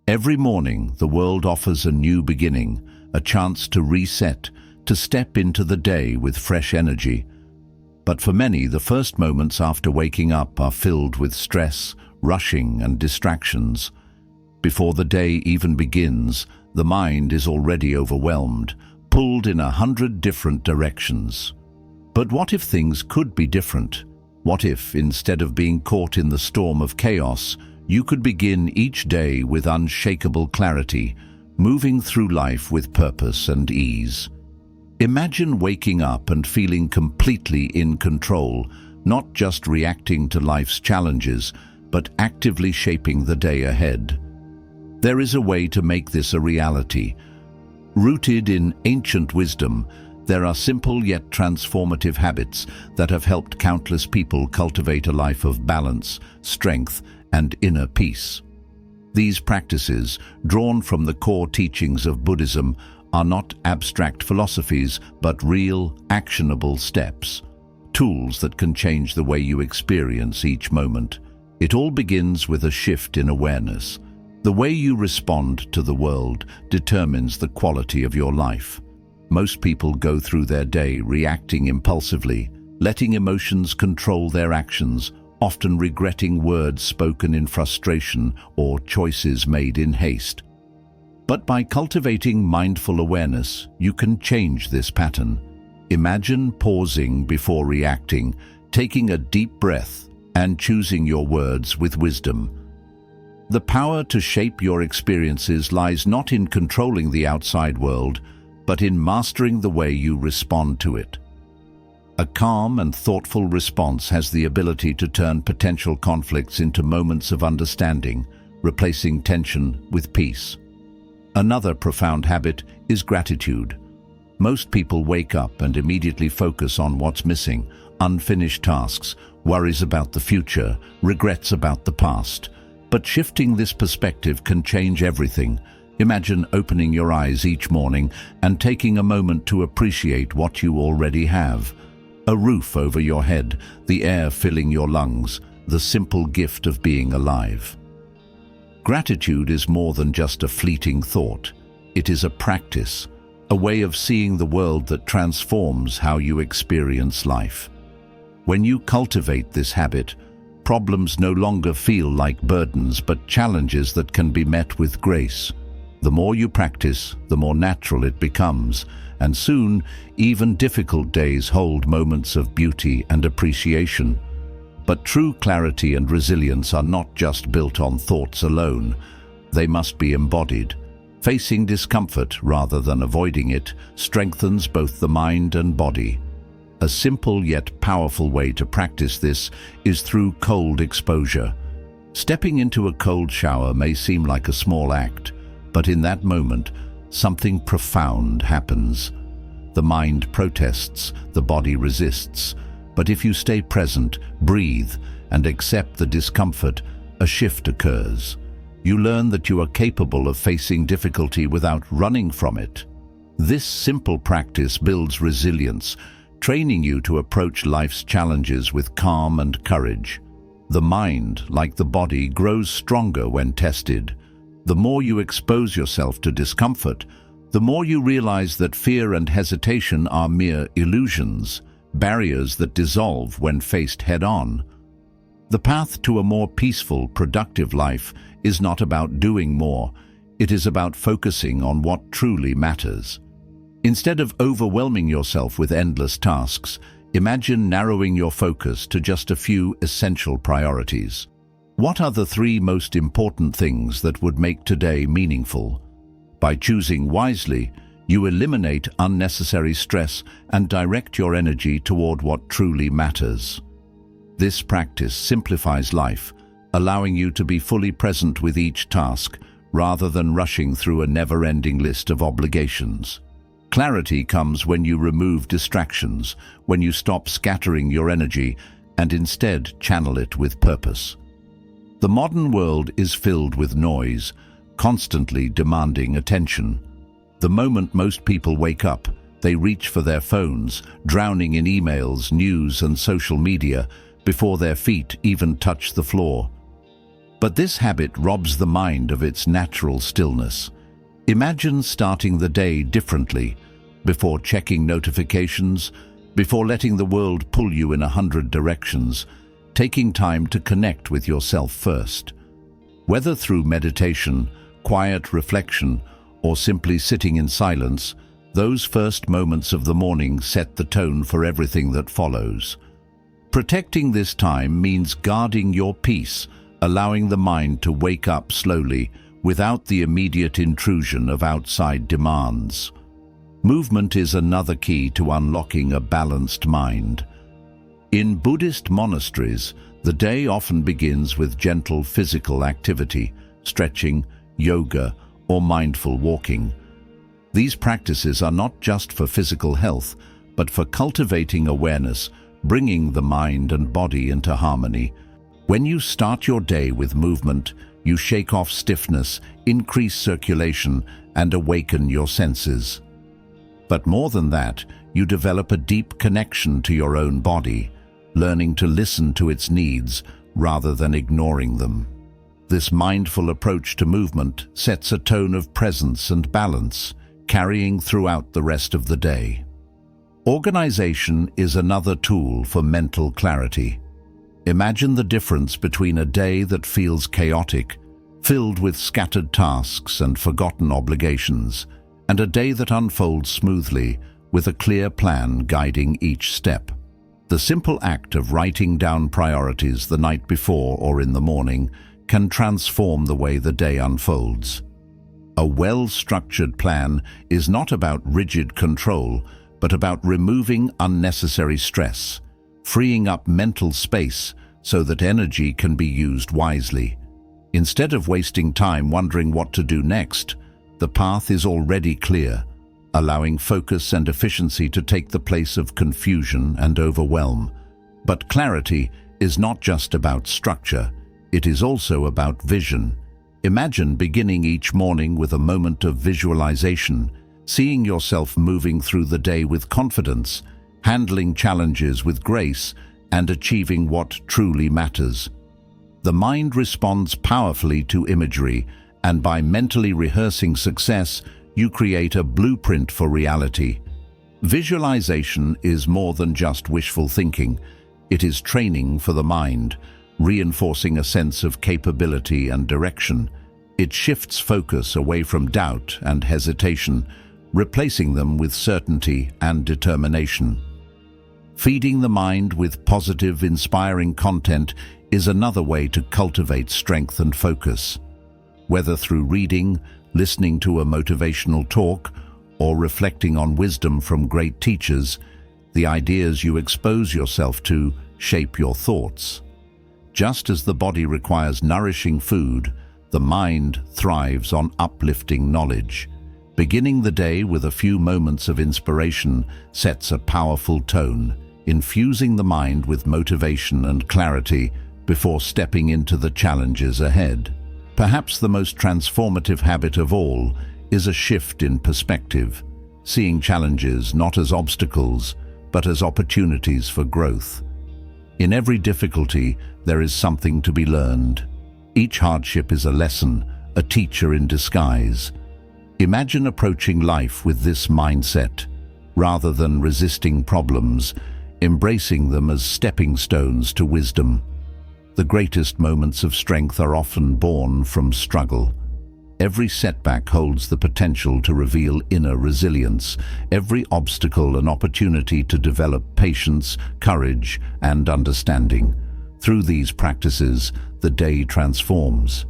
Every morning, the world offers a new beginning, a chance to reset, to step into the day with fresh energy. But for many, the first moments after waking up are filled with stress, rushing, and distractions. Before the day even begins, the mind is already overwhelmed, pulled in 100 different directions. But what if things could be different? What if, instead of being caught in the storm of chaos, you could begin each day with unshakable clarity, moving through life with purpose and ease? Imagine waking up and feeling completely in control, not just reacting to life's challenges, but actively shaping the day ahead. There is a way to make this a reality. Rooted in ancient wisdom, there are simple yet transformative habits that have helped countless people cultivate a life of balance, strength, and inner peace. These practices, drawn from the core teachings of Buddhism, are not abstract philosophies, but real, actionable steps, tools that can change the way you experience each moment. It all begins with a shift in awareness. The way you respond to the world determines the quality of your life. Most people go through their day reacting impulsively, letting emotions control their actions, often regretting words spoken in frustration or choices made in haste. But by cultivating mindful awareness, you can change this pattern. Imagine pausing before reacting, taking a deep breath, and choosing your words with wisdom. The power to shape your experiences lies not in controlling the outside world, but in mastering the way you respond to it. A calm and thoughtful response has the ability to turn potential conflicts into moments of understanding, replacing tension with peace. Another profound habit is gratitude. Most people wake up and immediately focus on what's missing, unfinished tasks, worries about the future, regrets about the past. But shifting this perspective can change everything. Imagine opening your eyes each morning and taking a moment to appreciate what you already have. A roof over your head, the air filling your lungs, the simple gift of being alive. Gratitude is more than just a fleeting thought. It is a practice, a way of seeing the world that transforms how you experience life. When you cultivate this habit, problems no longer feel like burdens but challenges that can be met with grace. The more you practice, the more natural it becomes, and soon, even difficult days hold moments of beauty and appreciation. But true clarity and resilience are not just built on thoughts alone. They must be embodied. Facing discomfort rather than avoiding it strengthens both the mind and body. A simple yet powerful way to practice this is through cold exposure. Stepping into a cold shower may seem like a small act, but in that moment, something profound happens. The mind protests, the body resists. But if you stay present, breathe, and accept the discomfort, a shift occurs. You learn that you are capable of facing difficulty without running from it. This simple practice builds resilience, training you to approach life's challenges with calm and courage. The mind, like the body, grows stronger when tested. The more you expose yourself to discomfort, the more you realize that fear and hesitation are mere illusions, barriers that dissolve when faced head-on. The path to a more peaceful, productive life is not about doing more. It is about focusing on what truly matters. Instead of overwhelming yourself with endless tasks, imagine narrowing your focus to just a few essential priorities. What are the 3 most important things that would make today meaningful? By choosing wisely, you eliminate unnecessary stress and direct your energy toward what truly matters. This practice simplifies life, allowing you to be fully present with each task, rather than rushing through a never-ending list of obligations. Clarity comes when you remove distractions, when you stop scattering your energy and instead channel it with purpose. The modern world is filled with noise, constantly demanding attention. The moment most people wake up, they reach for their phones, drowning in emails, news, and social media before their feet even touch the floor. But this habit robs the mind of its natural stillness. Imagine starting the day differently, before checking notifications, before letting the world pull you in 100 directions, taking time to connect with yourself first. Whether through meditation, quiet reflection, or simply sitting in silence, those first moments of the morning set the tone for everything that follows. Protecting this time means guarding your peace, allowing the mind to wake up slowly without the immediate intrusion of outside demands. Movement is another key to unlocking a balanced mind. In Buddhist monasteries, the day often begins with gentle physical activity, stretching, yoga, or mindful walking. These practices are not just for physical health, but for cultivating awareness, bringing the mind and body into harmony. When you start your day with movement, you shake off stiffness, increase circulation, and awaken your senses. But more than that, you develop a deep connection to your own body, learning to listen to its needs rather than ignoring them. This mindful approach to movement sets a tone of presence and balance, carrying throughout the rest of the day. Organization is another tool for mental clarity. Imagine the difference between a day that feels chaotic, filled with scattered tasks and forgotten obligations, and a day that unfolds smoothly, with a clear plan guiding each step. The simple act of writing down priorities the night before or in the morning can transform the way the day unfolds. A well-structured plan is not about rigid control, but about removing unnecessary stress, freeing up mental space so that energy can be used wisely. Instead of wasting time wondering what to do next, the path is already clear, allowing focus and efficiency to take the place of confusion and overwhelm. But clarity is not just about structure, it is also about vision. Imagine beginning each morning with a moment of visualization, seeing yourself moving through the day with confidence, handling challenges with grace, and achieving what truly matters. The mind responds powerfully to imagery, and by mentally rehearsing success, you create a blueprint for reality. Visualization is more than just wishful thinking. It is training for the mind, reinforcing a sense of capability and direction. It shifts focus away from doubt and hesitation, replacing them with certainty and determination. Feeding the mind with positive, inspiring content is another way to cultivate strength and focus. Whether through reading, listening to a motivational talk, or reflecting on wisdom from great teachers, the ideas you expose yourself to shape your thoughts. Just as the body requires nourishing food, the mind thrives on uplifting knowledge. Beginning the day with a few moments of inspiration sets a powerful tone, infusing the mind with motivation and clarity before stepping into the challenges ahead. Perhaps the most transformative habit of all is a shift in perspective, seeing challenges not as obstacles, but as opportunities for growth. In every difficulty, there is something to be learned. Each hardship is a lesson, a teacher in disguise. Imagine approaching life with this mindset. Rather than resisting problems, embracing them as stepping stones to wisdom. The greatest moments of strength are often born from struggle. Every setback holds the potential to reveal inner resilience, every obstacle an opportunity to develop patience, courage, and understanding. Through these practices, the day transforms.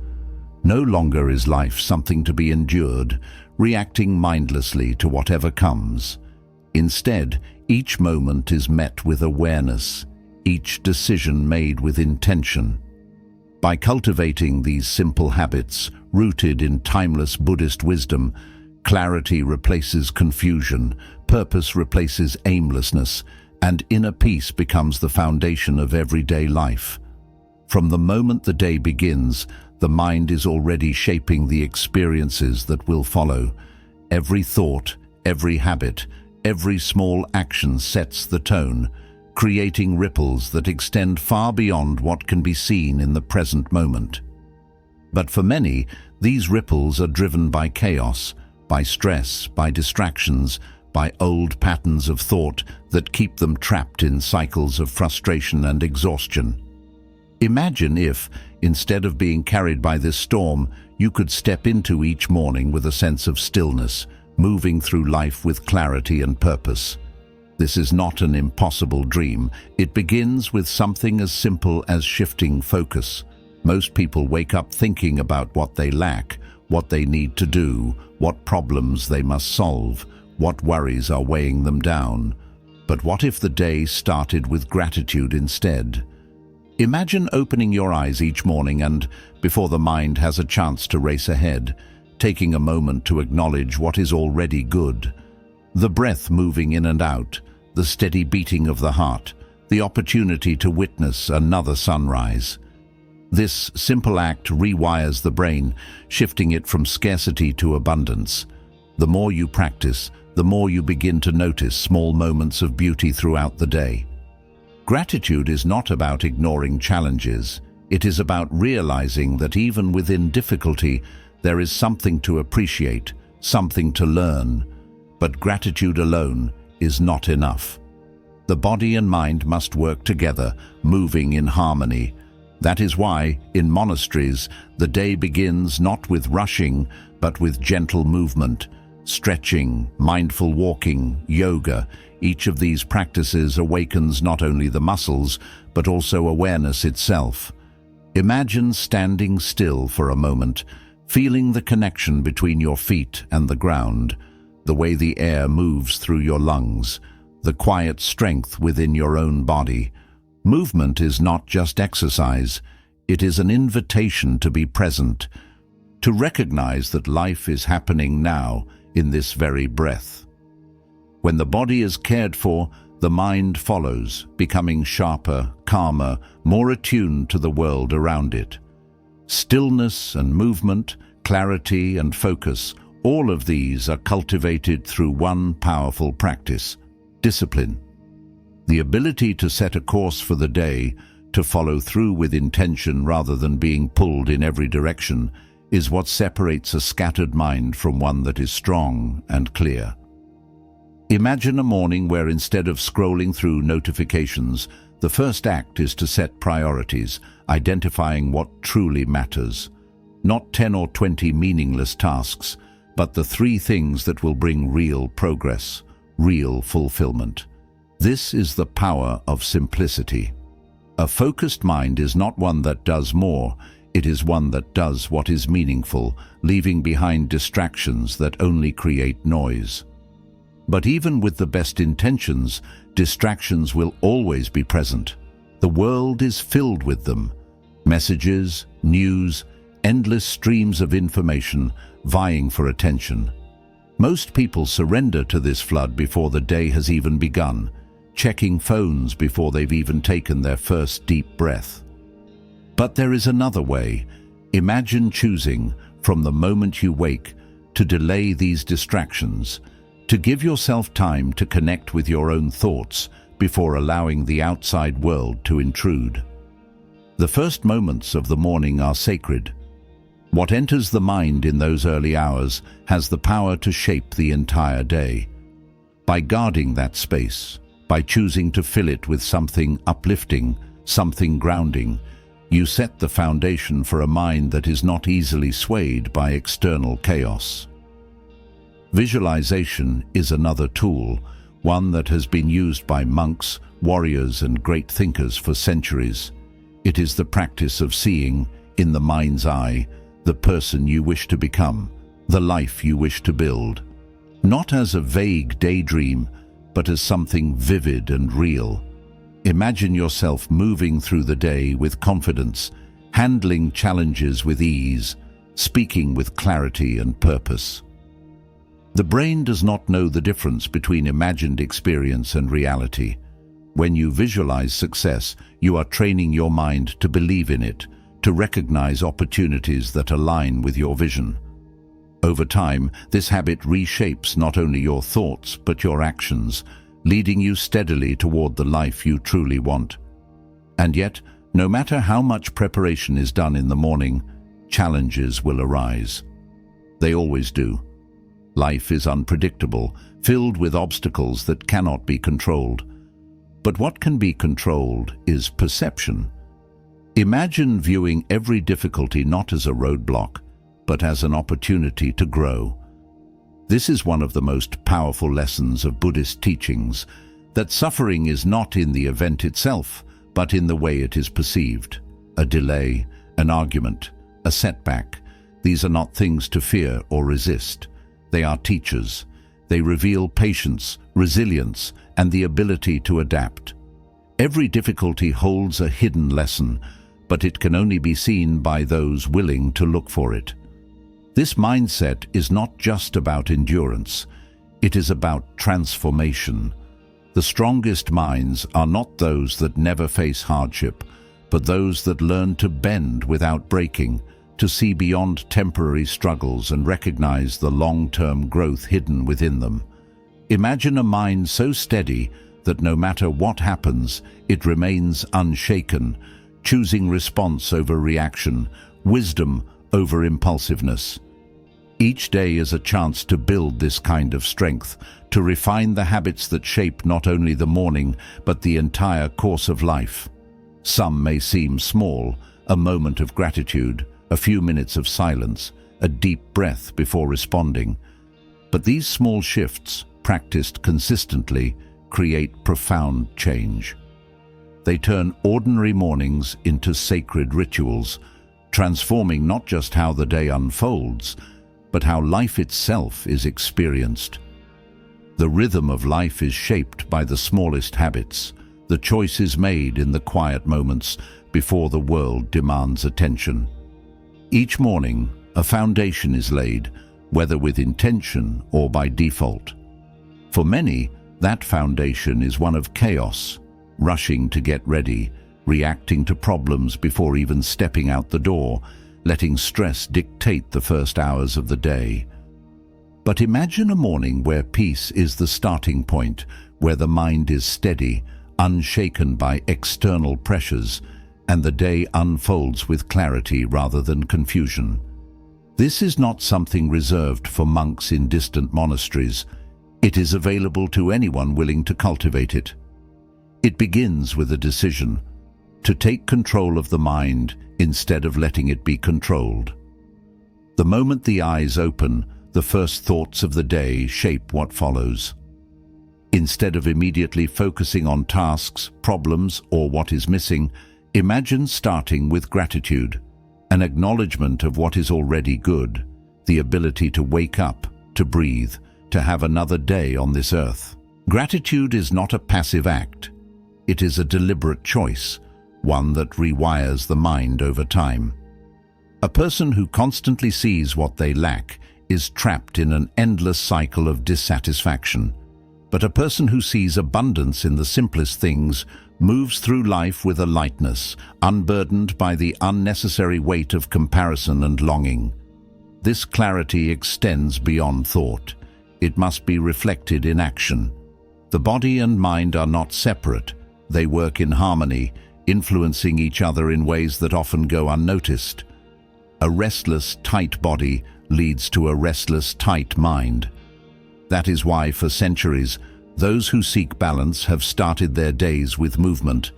No longer is life something to be endured, reacting mindlessly to whatever comes. Instead, each moment is met with awareness, each decision made with intention. By cultivating these simple habits, rooted in timeless Buddhist wisdom, clarity replaces confusion, purpose replaces aimlessness, and inner peace becomes the foundation of everyday life. From the moment the day begins, the mind is already shaping the experiences that will follow. Every thought, every habit, every small action sets the tone, creating ripples that extend far beyond what can be seen in the present moment. But for many, these ripples are driven by chaos, by stress, by distractions, by old patterns of thought that keep them trapped in cycles of frustration and exhaustion. Imagine if, instead of being carried by this storm, you could step into each morning with a sense of stillness, moving through life with clarity and purpose. This is not an impossible dream. It begins with something as simple as shifting focus. Most people wake up thinking about what they lack, what they need to do, what problems they must solve, what worries are weighing them down. But what if the day started with gratitude instead? Imagine opening your eyes each morning and, before the mind has a chance to race ahead, taking a moment to acknowledge what is already good. The breath moving in and out, the steady beating of the heart, the opportunity to witness another sunrise. This simple act rewires the brain, shifting it from scarcity to abundance. The more you practice, the more you begin to notice small moments of beauty throughout the day. Gratitude is not about ignoring challenges. It is about realizing that even within difficulty, there is something to appreciate, something to learn. But gratitude alone is not enough. The body and mind must work together, moving in harmony. That is why, in monasteries, the day begins not with rushing, but with gentle movement, stretching, mindful walking, yoga. Each of these practices awakens not only the muscles, but also awareness itself. Imagine standing still for a moment, feeling the connection between your feet and the ground, the way the air moves through your lungs, the quiet strength within your own body. Movement is not just exercise, it is an invitation to be present, to recognize that life is happening now in this very breath. When the body is cared for, the mind follows, becoming sharper, calmer, more attuned to the world around it. Stillness and movement, clarity and focus, all of these are cultivated through one powerful practice: discipline. The ability to set a course for the day, to follow through with intention rather than being pulled in every direction, is what separates a scattered mind from one that is strong and clear. Imagine a morning where instead of scrolling through notifications, the first act is to set priorities, identifying what truly matters. Not 10 or 20 meaningless tasks, but the 3 things that will bring real progress, real fulfillment. This is the power of simplicity. A focused mind is not one that does more, it is one that does what is meaningful, leaving behind distractions that only create noise. But even with the best intentions, distractions will always be present. The world is filled with them. Messages, news, endless streams of information vying for attention. Most people surrender to this flood before the day has even begun, checking phones before they've even taken their first deep breath. But there is another way. Imagine choosing, from the moment you wake, to delay these distractions, to give yourself time to connect with your own thoughts before allowing the outside world to intrude. The first moments of the morning are sacred. What enters the mind in those early hours has the power to shape the entire day. By guarding that space, by choosing to fill it with something uplifting, something grounding, you set the foundation for a mind that is not easily swayed by external chaos. Visualization is another tool, one that has been used by monks, warriors, and great thinkers for centuries. It is the practice of seeing, in the mind's eye, the person you wish to become, the life you wish to build. Not as a vague daydream, but as something vivid and real. Imagine yourself moving through the day with confidence, handling challenges with ease, speaking with clarity and purpose. The brain does not know the difference between imagined experience and reality. When you visualize success, you are training your mind to believe in it, to recognize opportunities that align with your vision. Over time, this habit reshapes not only your thoughts but your actions, leading you steadily toward the life you truly want. And yet, no matter how much preparation is done in the morning, challenges will arise. They always do. Life is unpredictable, filled with obstacles that cannot be controlled. But what can be controlled is perception. Imagine viewing every difficulty not as a roadblock, but as an opportunity to grow. This is one of the most powerful lessons of Buddhist teachings, that suffering is not in the event itself, but in the way it is perceived. A delay, an argument, a setback. These are not things to fear or resist. They are teachers. They reveal patience, resilience, and the ability to adapt. Every difficulty holds a hidden lesson, but it can only be seen by those willing to look for it. This mindset is not just about endurance. It is about transformation. The strongest minds are not those that never face hardship, but those that learn to bend without breaking, to see beyond temporary struggles and recognize the long-term growth hidden within them. Imagine a mind so steady that no matter what happens, it remains unshaken, choosing response over reaction, wisdom over impulsiveness. Each day is a chance to build this kind of strength, to refine the habits that shape not only the morning, but the entire course of life. Some may seem small: a moment of gratitude, a few minutes of silence, a deep breath before responding. But these small shifts, practiced consistently, create profound change. They turn ordinary mornings into sacred rituals, transforming not just how the day unfolds, but how life itself is experienced. The rhythm of life is shaped by the smallest habits, the choices made in the quiet moments before the world demands attention. Each morning, a foundation is laid, whether with intention or by default. For many, that foundation is one of chaos, rushing to get ready, reacting to problems before even stepping out the door, letting stress dictate the first hours of the day. But imagine a morning where peace is the starting point, where the mind is steady, unshaken by external pressures, and the day unfolds with clarity rather than confusion. This is not something reserved for monks in distant monasteries. It is available to anyone willing to cultivate it. It begins with a decision to take control of the mind instead of letting it be controlled. The moment the eyes open, the first thoughts of the day shape what follows. Instead of immediately focusing on tasks, problems, or what is missing, imagine starting with gratitude, an acknowledgement of what is already good, the ability to wake up, to breathe, to have another day on this earth. Gratitude is not a passive act. It is a deliberate choice, one that rewires the mind over time. A person who constantly sees what they lack is trapped in an endless cycle of dissatisfaction. But a person who sees abundance in the simplest things moves through life with a lightness, unburdened by the unnecessary weight of comparison and longing. This clarity extends beyond thought. It must be reflected in action. The body and mind are not separate. They work in harmony, influencing each other in ways that often go unnoticed. A restless, tight body leads to a restless, tight mind. That is why, for centuries, those who seek balance have started their days with movement,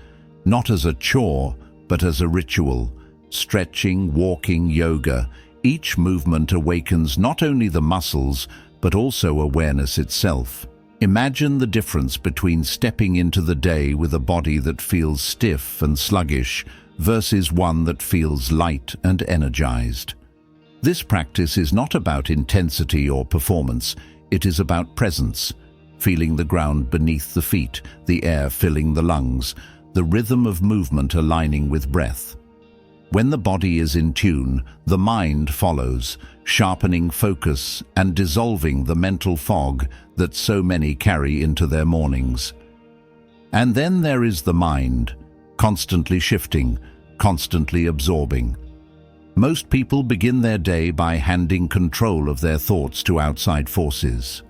not as a chore, but as a ritual. Stretching, walking, yoga, each movement awakens not only the muscles, but also awareness itself. Imagine the difference between stepping into the day with a body that feels stiff and sluggish versus one that feels light and energized. This practice is not about intensity or performance. It is about presence, feeling the ground beneath the feet, the air filling the lungs, the rhythm of movement aligning with breath. When the body is in tune, the mind follows, sharpening focus and dissolving the mental fog that so many carry into their mornings. And then there is the mind, constantly shifting, constantly absorbing. Most people begin their day by handing control of their thoughts to outside forces.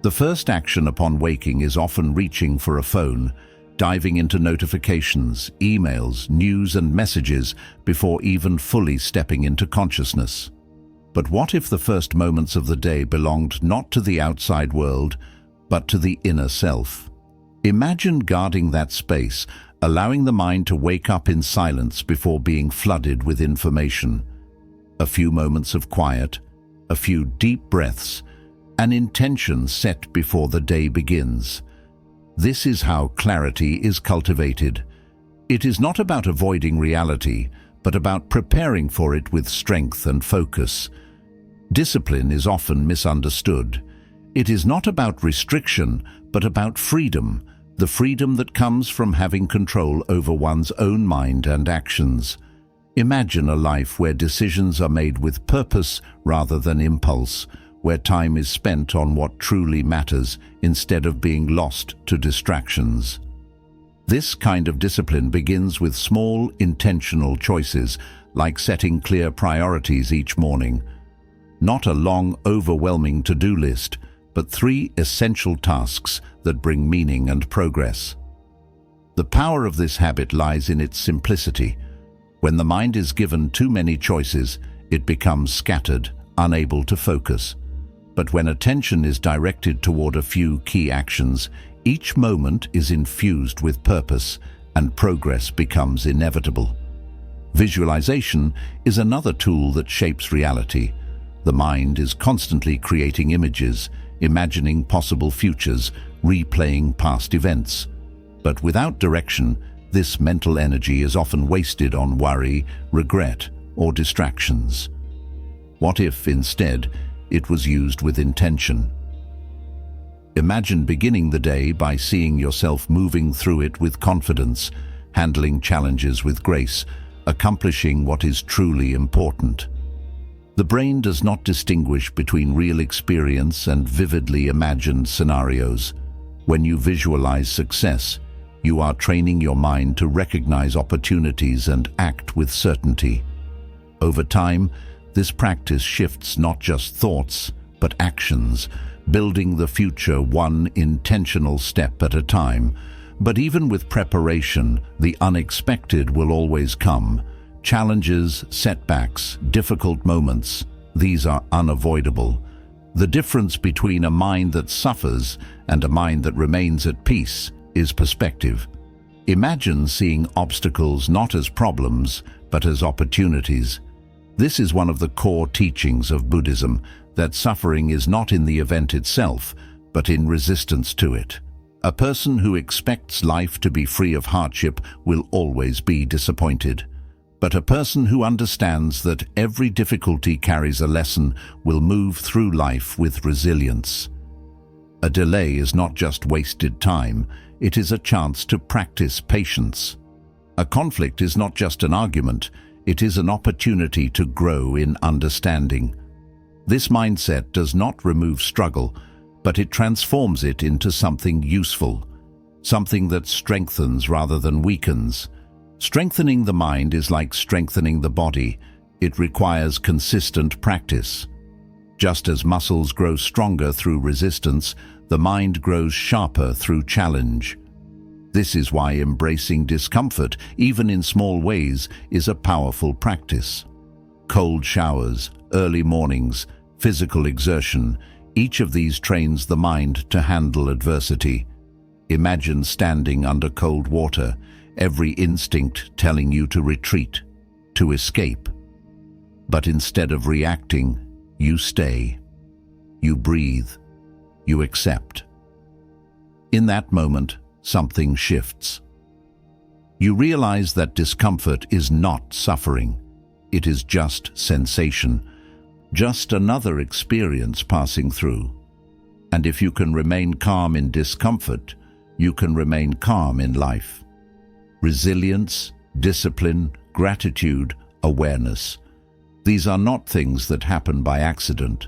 The first action upon waking is often reaching for a phone, diving into notifications, emails, news and messages before even fully stepping into consciousness. But what if the first moments of the day belonged not to the outside world, but to the inner self? Imagine guarding that space, allowing the mind to wake up in silence before being flooded with information. A few moments of quiet, a few deep breaths, an intention set before the day begins. This is how clarity is cultivated. It is not about avoiding reality, but about preparing for it with strength and focus. Discipline is often misunderstood. It is not about restriction, but about freedom, the freedom that comes from having control over one's own mind and actions. Imagine a life where decisions are made with purpose rather than impulse, where time is spent on what truly matters instead of being lost to distractions. This kind of discipline begins with small, intentional choices, like setting clear priorities each morning. Not a long, overwhelming to-do list, but 3 essential tasks that bring meaning and progress. The power of this habit lies in its simplicity. When the mind is given too many choices, it becomes scattered, unable to focus. But when attention is directed toward a few key actions, each moment is infused with purpose and progress becomes inevitable. Visualization is another tool that shapes reality. The mind is constantly creating images, imagining possible futures, replaying past events. But without direction, this mental energy is often wasted on worry, regret, or distractions. What if, instead, it was used with intention? Imagine beginning the day by seeing yourself moving through it with confidence, handling challenges with grace, accomplishing what is truly important. The brain does not distinguish between real experience and vividly imagined scenarios. When you visualize success, you are training your mind to recognize opportunities and act with certainty. Over time, this practice shifts not just thoughts, but actions, building the future one intentional step at a time. But even with preparation, the unexpected will always come. Challenges, setbacks, difficult moments, these are unavoidable. The difference between a mind that suffers and a mind that remains at peace is perspective. Imagine seeing obstacles not as problems, but as opportunities. This is one of the core teachings of Buddhism, that suffering is not in the event itself, but in resistance to it. A person who expects life to be free of hardship will always be disappointed. But a person who understands that every difficulty carries a lesson will move through life with resilience. A delay is not just wasted time, it is a chance to practice patience. A conflict is not just an argument, it is an opportunity to grow in understanding. This mindset does not remove struggle, but it transforms it into something useful, something that strengthens rather than weakens. Strengthening the mind is like strengthening the body. It requires consistent practice. Just as muscles grow stronger through resistance, the mind grows sharper through challenge. This is why embracing discomfort, even in small ways, is a powerful practice. Cold showers, early mornings, physical exertion, each of these trains the mind to handle adversity. Imagine standing under cold water, every instinct telling you to retreat, to escape. But instead of reacting, you stay. You breathe. You accept. In that moment, something shifts. You realize that discomfort is not suffering. It is just sensation, just another experience passing through. And if you can remain calm in discomfort, you can remain calm in life. Resilience, discipline, gratitude, awareness. These are not things that happen by accident.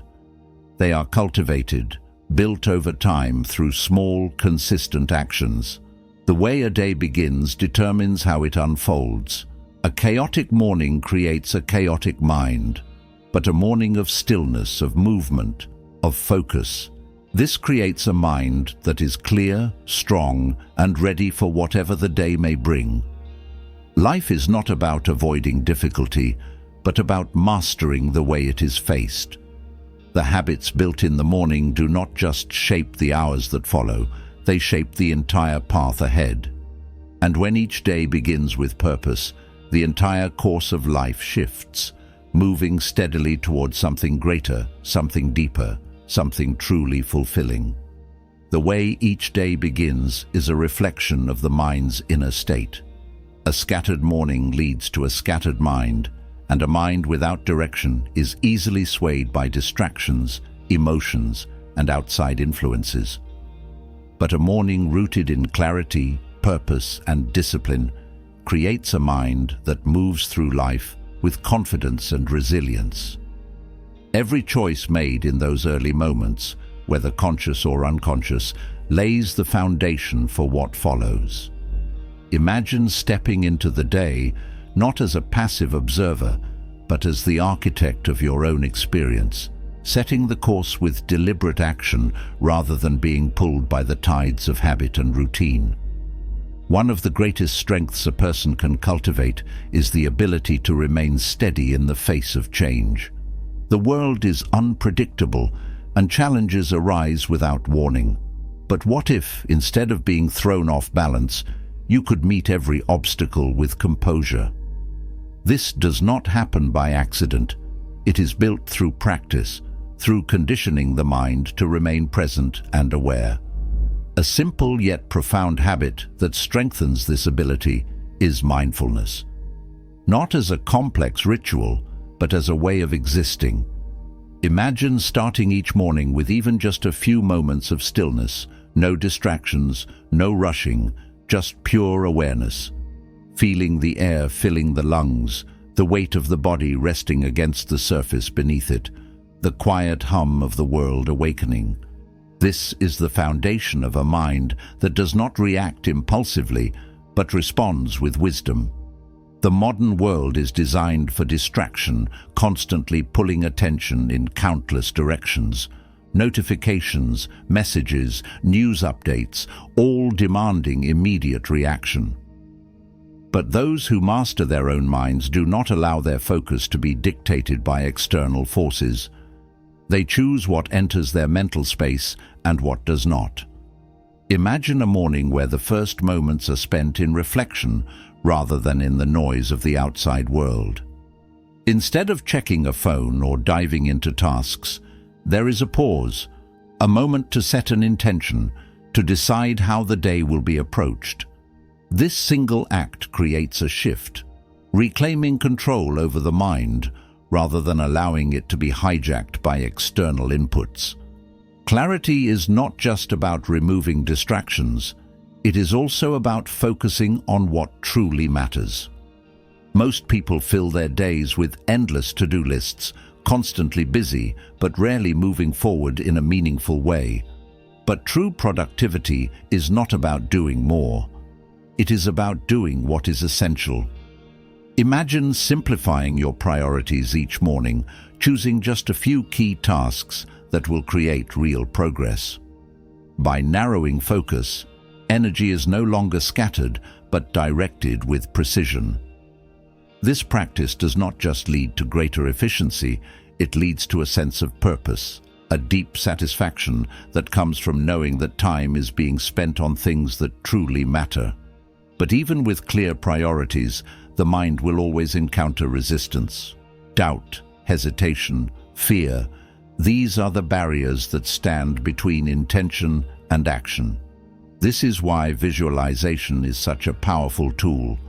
They are cultivated, built over time through small, consistent actions. The way a day begins determines how it unfolds. A chaotic morning creates a chaotic mind, but a morning of stillness, of movement, of focus, This creates a mind that is clear, strong, and ready for whatever the day may bring. Life is not about avoiding difficulty, but about mastering the way it is faced. The habits built in the morning do not just shape the hours that follow, they shape the entire path ahead. And when each day begins with purpose, the entire course of life shifts, moving steadily towards something greater, something deeper, something truly fulfilling. The way each day begins is a reflection of the mind's inner state. A scattered morning leads to a scattered mind, and a mind without direction is easily swayed by distractions, emotions, and outside influences. But a morning rooted in clarity, purpose, and discipline creates a mind that moves through life with confidence and resilience. Every choice made in those early moments, whether conscious or unconscious, lays the foundation for what follows. Imagine stepping into the day not as a passive observer, but as the architect of your own experience, setting the course with deliberate action rather than being pulled by the tides of habit and routine. One of the greatest strengths a person can cultivate is the ability to remain steady in the face of change. The world is unpredictable, and challenges arise without warning. But what if, instead of being thrown off balance, you could meet every obstacle with composure? This does not happen by accident. It is built through practice, through conditioning the mind to remain present and aware. A simple yet profound habit that strengthens this ability is mindfulness. Not as a complex ritual, but as a way of existing. Imagine starting each morning with even just a few moments of stillness, no distractions, no rushing, just pure awareness. Feeling the air filling the lungs, the weight of the body resting against the surface beneath it, the quiet hum of the world awakening. This is the foundation of a mind that does not react impulsively, but responds with wisdom. The modern world is designed for distraction, constantly pulling attention in countless directions. Notifications, messages, news updates, all demanding immediate reaction. But those who master their own minds do not allow their focus to be dictated by external forces. They choose what enters their mental space and what does not. Imagine a morning where the first moments are spent in reflection rather than in the noise of the outside world. Instead of checking a phone or diving into tasks, there is a pause, a moment to set an intention, to decide how the day will be approached. This single act creates a shift, reclaiming control over the mind rather than allowing it to be hijacked by external inputs. Clarity is not just about removing distractions, it is also about focusing on what truly matters. Most people fill their days with endless to-do lists, constantly busy but rarely moving forward in a meaningful way. But true productivity is not about doing more. It is about doing what is essential. Imagine simplifying your priorities each morning, choosing just a few key tasks that will create real progress. By narrowing focus, energy is no longer scattered but directed with precision. This practice does not just lead to greater efficiency, it leads to a sense of purpose, a deep satisfaction that comes from knowing that time is being spent on things that truly matter. But even with clear priorities, the mind will always encounter resistance, doubt, hesitation, fear. These are the barriers that stand between intention and action. This is why visualization is such a powerful tool.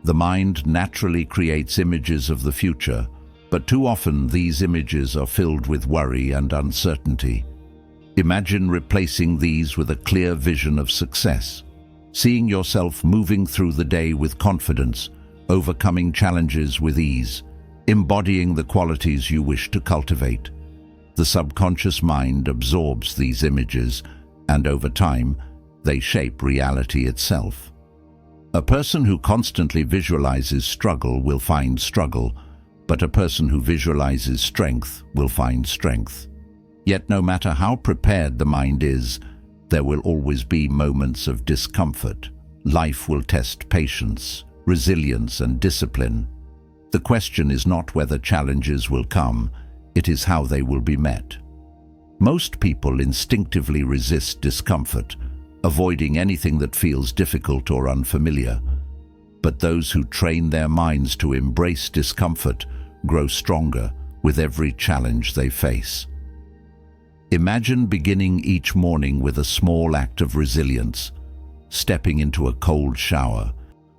The mind naturally creates images of the future, but too often these images are filled with worry and uncertainty. Imagine replacing these with a clear vision of success, seeing yourself moving through the day with confidence, overcoming challenges with ease, embodying the qualities you wish to cultivate. The subconscious mind absorbs these images, and over time, they shape reality itself. A person who constantly visualizes struggle will find struggle, but a person who visualizes strength will find strength. Yet no matter how prepared the mind is, there will always be moments of discomfort. Life will test patience, resilience, and discipline. The question is not whether challenges will come, it is how they will be met. Most people instinctively resist discomfort, avoiding anything that feels difficult or unfamiliar. But those who train their minds to embrace discomfort grow stronger with every challenge they face. Imagine beginning each morning with a small act of resilience, stepping into a cold shower,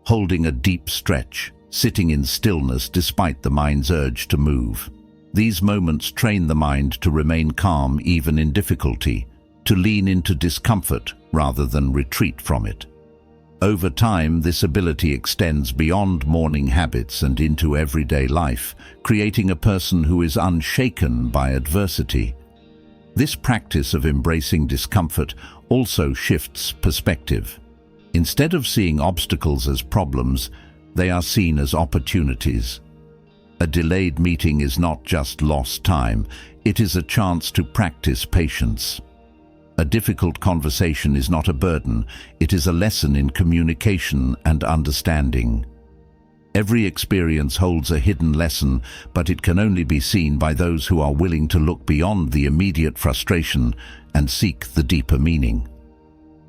holding a deep stretch, sitting in stillness despite the mind's urge to move. These moments train the mind to remain calm even in difficulty, to lean into discomfort rather than retreat from it. Over time, this ability extends beyond morning habits and into everyday life, creating a person who is unshaken by adversity. This practice of embracing discomfort also shifts perspective. Instead of seeing obstacles as problems, they are seen as opportunities. A delayed meeting is not just lost time, it is a chance to practice patience. A difficult conversation is not a burden, it is a lesson in communication and understanding. Every experience holds a hidden lesson, but it can only be seen by those who are willing to look beyond the immediate frustration and seek the deeper meaning.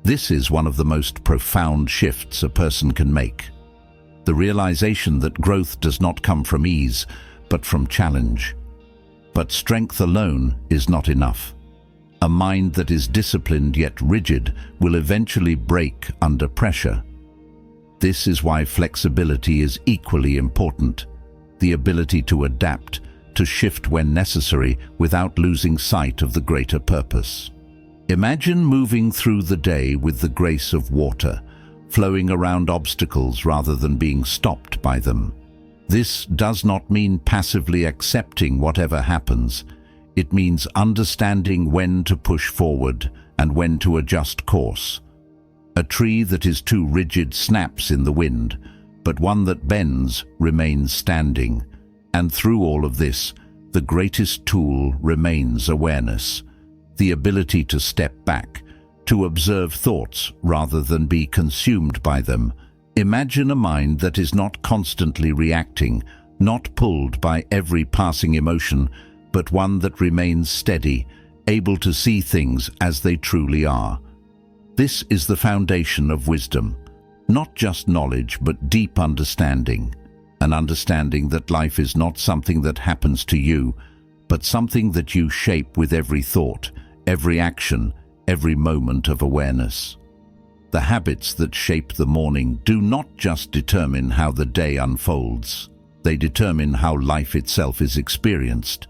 This is one of the most profound shifts a person can make. The realization that growth does not come from ease, but from challenge. But strength alone is not enough. A mind that is disciplined yet rigid will eventually break under pressure. This is why flexibility is equally important. The ability to adapt, to shift when necessary without losing sight of the greater purpose. Imagine moving through the day with the grace of water, flowing around obstacles rather than being stopped by them. This does not mean passively accepting whatever happens. It means understanding when to push forward and when to adjust course. A tree that is too rigid snaps in the wind, but one that bends remains standing. And through all of this, the greatest tool remains awareness, the ability to step back, to observe thoughts rather than be consumed by them. Imagine a mind that is not constantly reacting, not pulled by every passing emotion, but one that remains steady, able to see things as they truly are. This is the foundation of wisdom, not just knowledge but deep understanding, an understanding that life is not something that happens to you, but something that you shape with every thought, every action, every moment of awareness. The habits that shape the morning do not just determine how the day unfolds, they determine how life itself is experienced.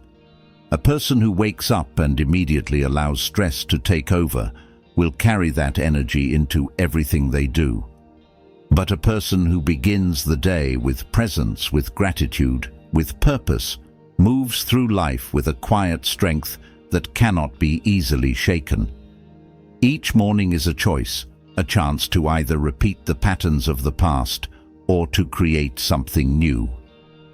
A person who wakes up and immediately allows stress to take over will carry that energy into everything they do. But a person who begins the day with presence, with gratitude, with purpose, moves through life with a quiet strength that cannot be easily shaken. Each morning is a choice, a chance to either repeat the patterns of the past or to create something new.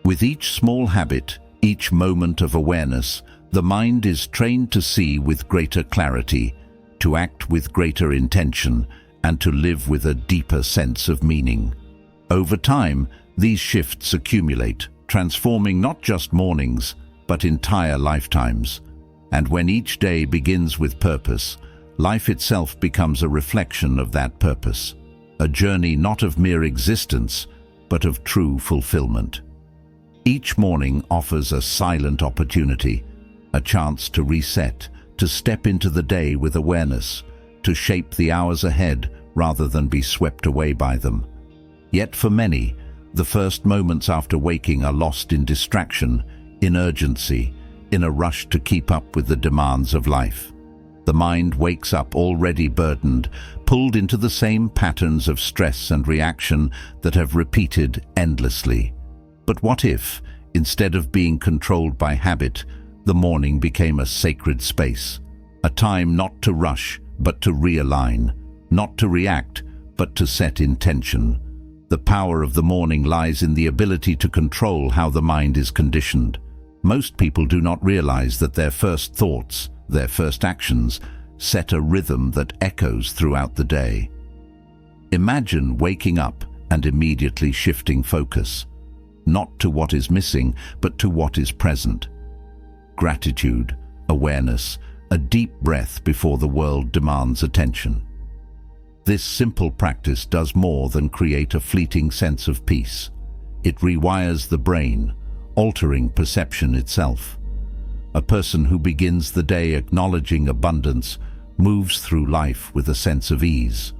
With each small habit, each moment of awareness, the mind is trained to see with greater clarity, to act with greater intention, and to live with a deeper sense of meaning. Over time, these shifts accumulate, transforming not just mornings, but entire lifetimes. And when each day begins with purpose, life itself becomes a reflection of that purpose, a journey not of mere existence, but of true fulfillment. Each morning offers a silent opportunity, a chance to reset, to step into the day with awareness, to shape the hours ahead rather than be swept away by them. Yet for many, the first moments after waking are lost in distraction, in urgency, in a rush to keep up with the demands of life. The mind wakes up already burdened, pulled into the same patterns of stress and reaction that have repeated endlessly. But what if, instead of being controlled by habit, the morning became a sacred space, a time not to rush, but to realign, not to react, but to set intention? The power of the morning lies in the ability to control how the mind is conditioned. Most people do not realize that their first thoughts, Their first actions set a rhythm that echoes throughout the day. Imagine waking up and immediately shifting focus, not to what is missing, but to what is present. Gratitude, awareness, a deep breath before the world demands attention. This simple practice does more than create a fleeting sense of peace. It rewires the brain, altering perception itself. A person who begins the day acknowledging abundance moves through life with a sense of ease,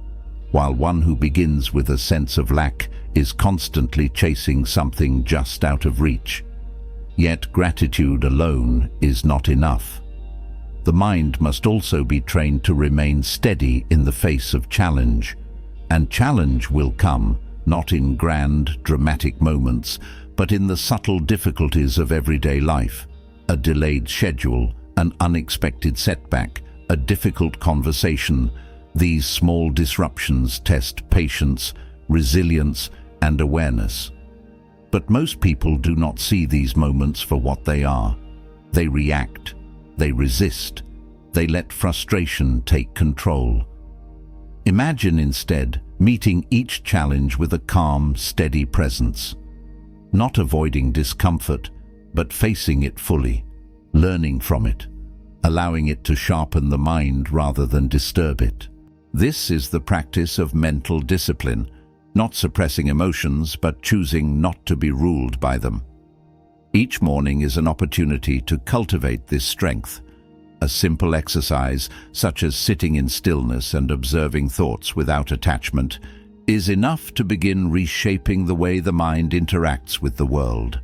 while one who begins with a sense of lack is constantly chasing something just out of reach. Yet gratitude alone is not enough. The mind must also be trained to remain steady in the face of challenge. And challenge will come, not in grand, dramatic moments, but in the subtle difficulties of everyday life. A delayed schedule, an unexpected setback, a difficult conversation. These small disruptions test patience, resilience, and awareness. But most people do not see these moments for what they are. They react. They resist. They let frustration take control. Imagine instead meeting each challenge with a calm, steady presence. Not avoiding discomfort, but facing it fully, learning from it, allowing it to sharpen the mind rather than disturb it. This is the practice of mental discipline, not suppressing emotions, but choosing not to be ruled by them. Each morning is an opportunity to cultivate this strength. A simple exercise, such as sitting in stillness and observing thoughts without attachment, is enough to begin reshaping the way the mind interacts with the world.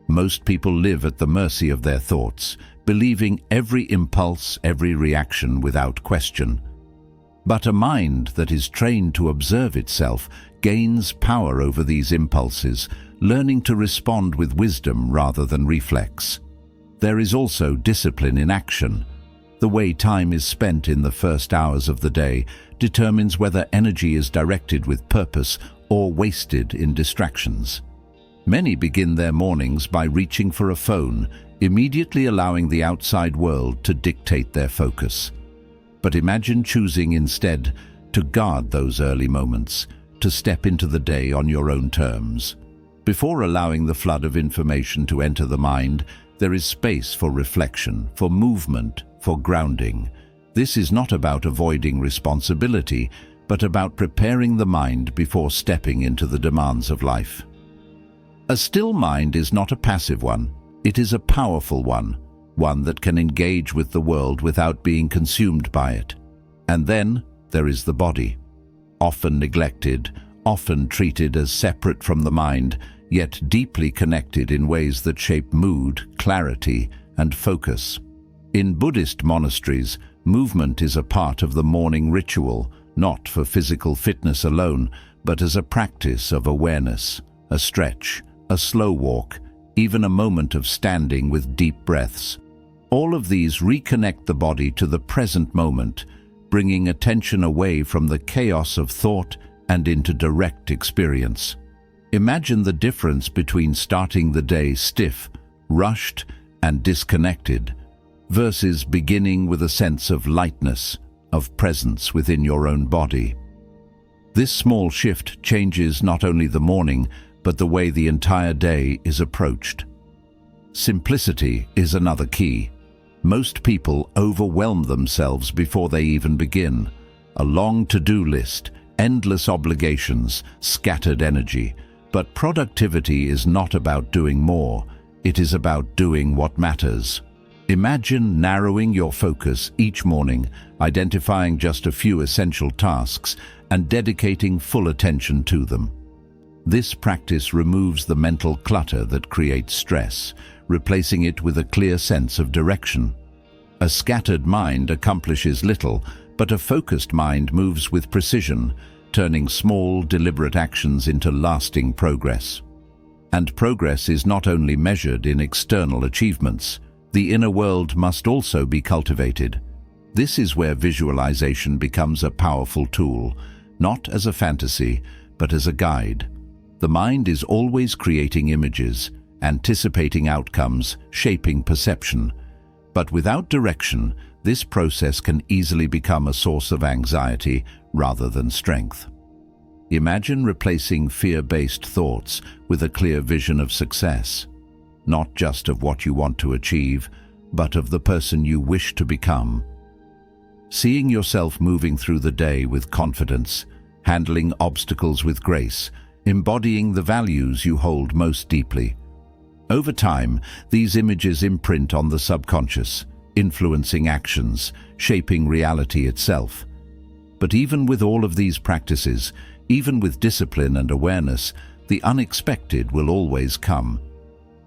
Most people live at the mercy of their thoughts, believing every impulse, every reaction without question. But a mind that is trained to observe itself gains power over these impulses, learning to respond with wisdom rather than reflex. There is also discipline in action. The way time is spent in the first hours of the day determines whether energy is directed with purpose or wasted in distractions. Many begin their mornings by reaching for a phone, immediately allowing the outside world to dictate their focus. But imagine choosing instead to guard those early moments, to step into the day on your own terms. Before allowing the flood of information to enter the mind, there is space for reflection, for movement, for grounding. This is not about avoiding responsibility, but about preparing the mind before stepping into the demands of life. A still mind is not a passive one. It is a powerful one that can engage with the world without being consumed by it. And then there is the body, often neglected, often treated as separate from the mind, yet deeply connected in ways that shape mood, clarity, and focus. In Buddhist monasteries, movement is a part of the morning ritual, not for physical fitness alone, but as a practice of awareness, a stretch, a slow walk, even a moment of standing with deep breaths. All of these reconnect the body to the present moment, bringing attention away from the chaos of thought and into direct experience. Imagine the difference between starting the day stiff, rushed, and disconnected, versus beginning with a sense of lightness, of presence within your own body. This small shift changes not only the morning, but the way the entire day is approached. Simplicity is another key. Most people overwhelm themselves before they even begin. A long to-do list, endless obligations, scattered energy. But productivity is not about doing more. It is about doing what matters. Imagine narrowing your focus each morning, identifying just a few essential tasks, and dedicating full attention to them. This practice removes the mental clutter that creates stress, replacing it with a clear sense of direction. A scattered mind accomplishes little, but a focused mind moves with precision, turning small, deliberate actions into lasting progress. And progress is not only measured in external achievements. The inner world must also be cultivated. This is where visualization becomes a powerful tool, not as a fantasy, but as a guide. The mind is always creating images, anticipating outcomes, shaping perception. But without direction, this process can easily become a source of anxiety rather than strength. Imagine replacing fear-based thoughts with a clear vision of success, not just of what you want to achieve, but of the person you wish to become. Seeing yourself moving through the day with confidence, handling obstacles with grace, embodying the values you hold most deeply. Over time, these images imprint on the subconscious, influencing actions, shaping reality itself. But even with all of these practices, even with discipline and awareness, the unexpected will always come.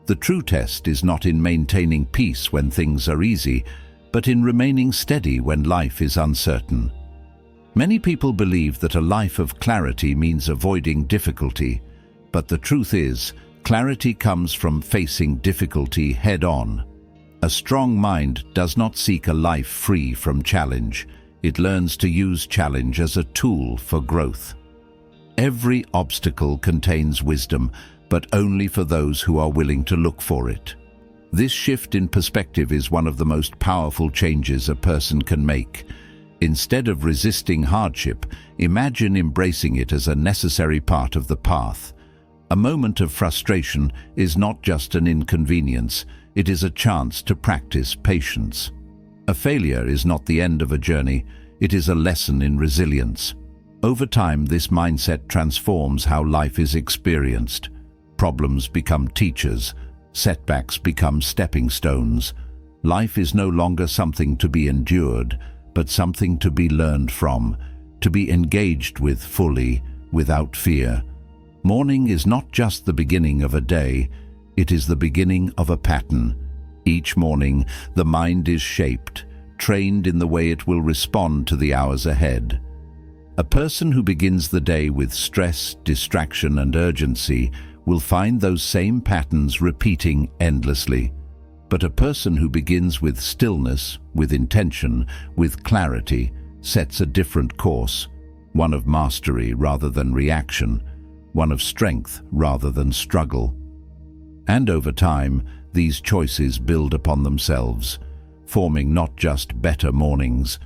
The true test is not in maintaining peace when things are easy, but in remaining steady when life is uncertain. Many people believe that a life of clarity means avoiding difficulty, but the truth is, clarity comes from facing difficulty head-on. A strong mind does not seek a life free from challenge. It learns to use challenge as a tool for growth. Every obstacle contains wisdom, but only for those who are willing to look for it. This shift in perspective is one of the most powerful changes a person can make. Instead of resisting hardship, imagine embracing it as a necessary part of the path. A moment of frustration is not just an inconvenience, it is a chance to practice patience. A failure is not the end of a journey, it is a lesson in resilience. Over time, this mindset transforms how life is experienced. Problems become teachers, setbacks become stepping stones. Life is no longer something to be endured, but something to be learned from, to be engaged with fully, without fear. Morning is not just the beginning of a day, it is the beginning of a pattern. Each morning, the mind is shaped, trained in the way it will respond to the hours ahead. A person who begins the day with stress, distraction, and urgency will find those same patterns repeating endlessly. But a person who begins with stillness, with intention, with clarity, sets a different course, one of mastery rather than reaction, one of strength rather than struggle. And over time, these choices build upon themselves, forming not just better mornings,